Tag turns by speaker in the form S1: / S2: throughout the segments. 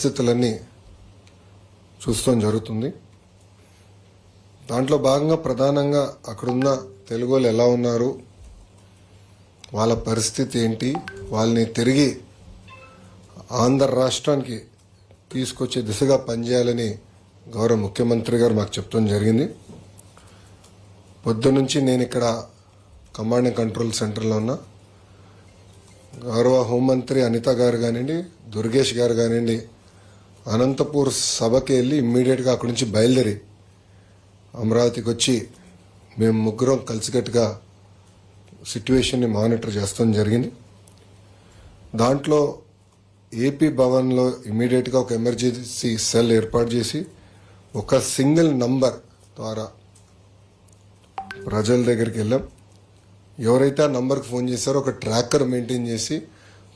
S1: పరిస్థితులన్నీ చూస్తాం జరుగుతుంది. దాంట్లో భాగంగా ప్రధానంగా అక్కడున్న తెలుగు వాళ్ళు ఎలా ఉన్నారు, వాళ్ళ పరిస్థితి ఏంటి, వాళ్ళని తిరిగి ఆంధ్ర రాష్ట్రానికి తీసుకొచ్చే దిశగా పనిచేయాలని గౌరవ ముఖ్యమంత్రి గారు మాకు చెప్తాం జరిగింది. పొద్దునుంచి నేను ఇక్కడ కమాండ్ అండ్ కంట్రోల్ సెంటర్లో ఉన్నా. గౌరవ హోంమంత్రి అనిత గారు కానివ్వండి, దుర్గేష్ గారు కానివ్వండి, అనంతపూర్ సభకి వెళ్ళి ఇమ్మీడియట్గా అక్కడి నుంచి బయలుదేరి అమరావతికి వచ్చి మేము ముగ్గురం కలిసికట్టుగా సిట్యుయేషన్ని మానిటర్ చేస్తాం జరిగింది. దాంట్లో ఏపీ భవన్లో ఇమ్మీడియట్గా ఒక ఎమర్జెన్సీ సెల్ ఏర్పాటు చేసి ఒక సింగిల్ నంబర్ ద్వారా ప్రజల దగ్గరికి వెళ్ళాం. ఎవరైతే ఆ నంబర్కి ఫోన్ చేశారో ఒక ట్రాకర్ మెయింటైన్ చేసి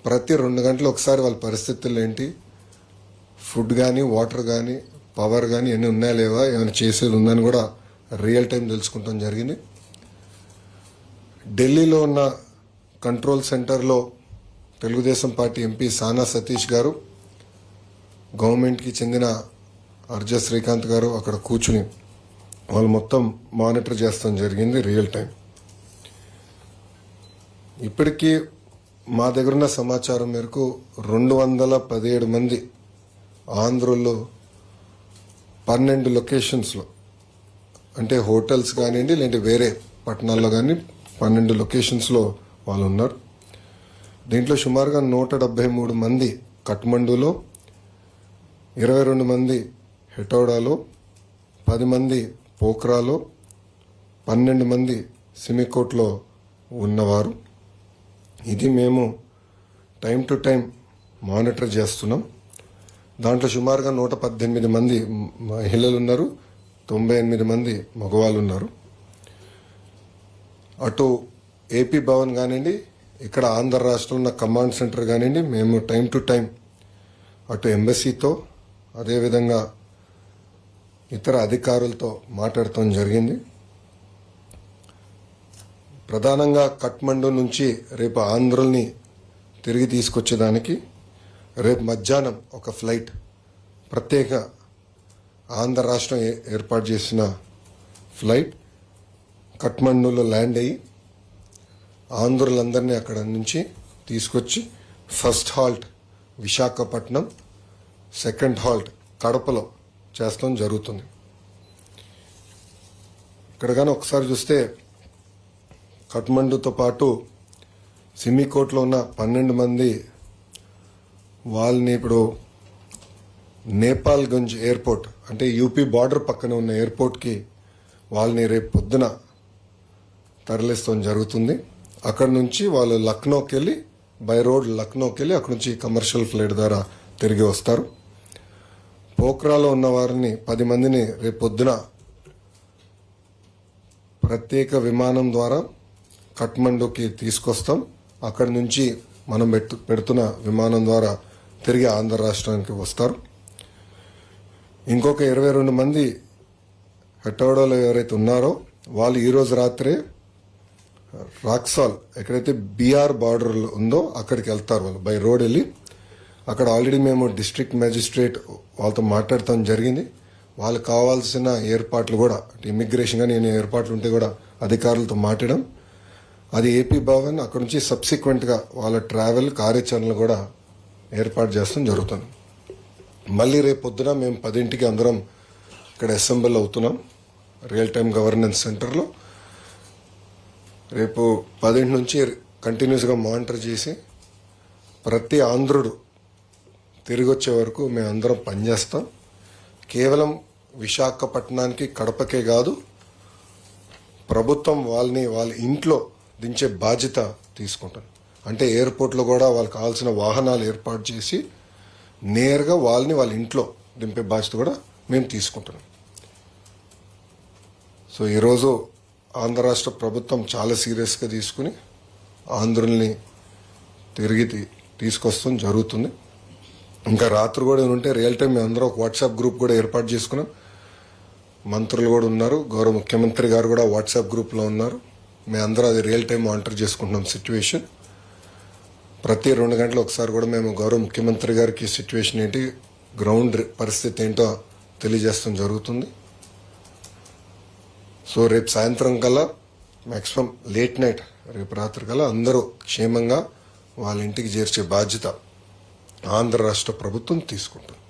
S1: ప్రతి 2 గంటలు ఒకసారి వాళ్ళ పరిస్థితులు ఏంటి, ఫుడ్ కానీ వాటర్ కానీ పవర్ కానీ ఎన్ని ఉన్నాయా లేవా, ఏమైనా చేసేది ఉందని కూడా రియల్ టైం తెలుసుకుంటాం జరిగింది. ఢిల్లీలో ఉన్న కంట్రోల్ సెంటర్లో తెలుగుదేశం పార్టీ ఎంపీ సానా సతీష్ గారు, గవర్నమెంట్కి చెందిన అర్జ శ్రీకాంత్ గారు అక్కడ కూర్చుని వాళ్ళు మొత్తం మానిటర్ చేస్తాం జరిగింది రియల్ టైం. ఇప్పటికీ మా దగ్గర ఉన్న సమాచారం మేరకు 217 మంది ఆంధ్రుల్లో 12 లొకేషన్స్లో, అంటే హోటల్స్ కానివ్వండి లేదంటే వేరే పట్టణాల్లో కానీ 12 లొకేషన్స్లో వాళ్ళు ఉన్నారు. దీంట్లో సుమారుగా 173 మంది కఠ్మండూలో, 22 మంది హెటౌడాలో, 10 మంది పోఖ్రాలో, 12 మంది సిమికోట్లో ఉన్నవారు. ఇది మేము టైం టు టైం మానిటర్ చేస్తున్నాం. దాంట్లో సుమారుగా 118 మంది మహిళలు ఉన్నారు, 98 మంది మగవాళ్ళు ఉన్నారు. అటు ఏపీ భవన్ కానివ్వండి, ఇక్కడ ఆంధ్ర రాష్ట్రంలో ఉన్న కమాండ్ సెంటర్ కానివ్వండి, మేము టైం టు టైం అటు ఎంబసీతో అదేవిధంగా ఇతర అధికారులతో మాట్లాడటం జరిగింది. ప్రధానంగా కఠ్మండు నుంచి రేపు ఆంధ్రుల్ని తిరిగి తీసుకొచ్చేదానికి రేపు మధ్యాహ్నం ఒక ఫ్లైట్ ప్రత్యేక ఆంధ్ర రాష్ట్రం ఏర్పాటు చేసిన ఫ్లైట్ కఠ్మండూలో ల్యాండ్ అయ్యి ఆంధ్రులందరినీ అక్కడ నుంచి తీసుకొచ్చి first halt Visakhapatnam, second halt కడపలో చేస్తాం జరుగుతుంది. ఇక్కడ కానీ ఒకసారి చూస్తే కఠ్మండూతో పాటు సిమికోట్లో ఉన్న 12 మంది వాళ్ళని ఇప్పుడు నేపాల్గంజ్ ఎయిర్పోర్ట్, అంటే యూపీ బార్డర్ పక్కన ఉన్న ఎయిర్పోర్ట్కి వాళ్ళని రేపు పొద్దున తరలిస్తాం జరుగుతుంది. అక్కడ నుంచి వాళ్ళు లక్నోకి వెళ్ళి బై రోడ్ లక్నోకి వెళ్ళి అక్కడ నుంచి కమర్షియల్ ఫ్లైట్ ద్వారా తిరిగి వస్తారు. పోఖ్రాలో ఉన్న వారిని 10 మందిని రేపు పొద్దున ప్రత్యేక విమానం ద్వారా కఠ్మండూకి తీసుకొస్తాం. అక్కడి నుంచి మనం పెడుతున్న విమానం ద్వారా తిరిగి ఆంధ్ర రాష్ట్రానికి వస్తారు. ఇంకొక 22 మంది హెటౌడాలో ఎవరైతే ఉన్నారో వాళ్ళు ఈరోజు రాత్రే రాక్సాల్, ఎక్కడైతే బీఆర్ బార్డర్ ఉందో అక్కడికి వెళ్తారు. వాళ్ళు బై రోడ్ వెళ్ళి అక్కడ ఆల్రెడీ మేము డిస్ట్రిక్ట్ మేజిస్ట్రేట్ వాళ్ళతో మాట్లాడటం జరిగింది. వాళ్ళకి కావాల్సిన ఏర్పాట్లు కూడా, ఇమిగ్రేషన్ కానీ ఏమైనా ఏర్పాట్లు ఉంటే కూడా అధికారులతో మాట్లాడడం, అది ఏపీ భవన్ అక్కడ నుంచి సబ్సిక్వెంట్గా వాళ్ళ ట్రావెల్ కార్యాచరణలు కూడా ఏర్పాటు చేస్తాం జరుగుతుంది. మళ్ళీ రేపు పొద్దున మేము 10ంటికి అందరం ఇక్కడ అసెంబ్లీ అవుతున్నాం రియల్ టైం గవర్నెన్స్ సెంటర్లో. రేపు 10 నుంచి కంటిన్యూస్గా మానిటర్ చేసి ప్రతి ఆంధ్రుడు తిరిగి వచ్చే వరకు మేము అందరం పనిచేస్తాం. కేవలం విశాఖపట్నానికి కడపకే కాదు, ప్రభుత్వం వాళ్ళని వాళ్ళ ఇంట్లో దించే బాధ్యత తీసుకుంటాం. అంటే ఎయిర్పోర్ట్లో కూడా వాళ్ళకి కావాల్సిన వాహనాలు ఏర్పాటు చేసి నేరుగా వాళ్ళని వాళ్ళ ఇంట్లో దింపే బాధ్యత కూడా మేము తీసుకుంటున్నాం. సో ఈరోజు ఆంధ్ర రాష్ట్ర ప్రభుత్వం చాలా సీరియస్గా తీసుకుని ఆంధ్రుల్ని తిరిగి తీసుకొస్తాం జరుగుతుంది. ఇంకా రాత్రి కూడా ఉంటే రియల్ టైం మేము అందరం ఒక వాట్సాప్ గ్రూప్ కూడా ఏర్పాటు చేసుకున్నాం. మంత్రులు కూడా ఉన్నారు, గౌరవ ముఖ్యమంత్రి గారు కూడా వాట్సాప్ గ్రూప్లో ఉన్నారు. మేము అందరూ అది రియల్ టైం మానిటర్ చేసుకుంటున్నాం సిచ్యువేషన్. ప్రతి 2 గంటలు ఒకసారి కూడా మేము గౌరవ ముఖ్యమంత్రి గారికి సిచ్యువేషన్ ఏంటి, గ్రౌండ్ పరిస్థితి ఏంటో తెలియజేస్తాం జరుగుతుంది. సో రేపు సాయంత్రం కల్లా మ్యాక్సిమం లేట్ నైట్ రేపు రాత్రి కల్లా అందరూ క్షేమంగా వాళ్ళ ఇంటికి చేర్చే బాధ్యత ఆంధ్ర రాష్ట్ర ప్రభుత్వం తీసుకుంటుంది.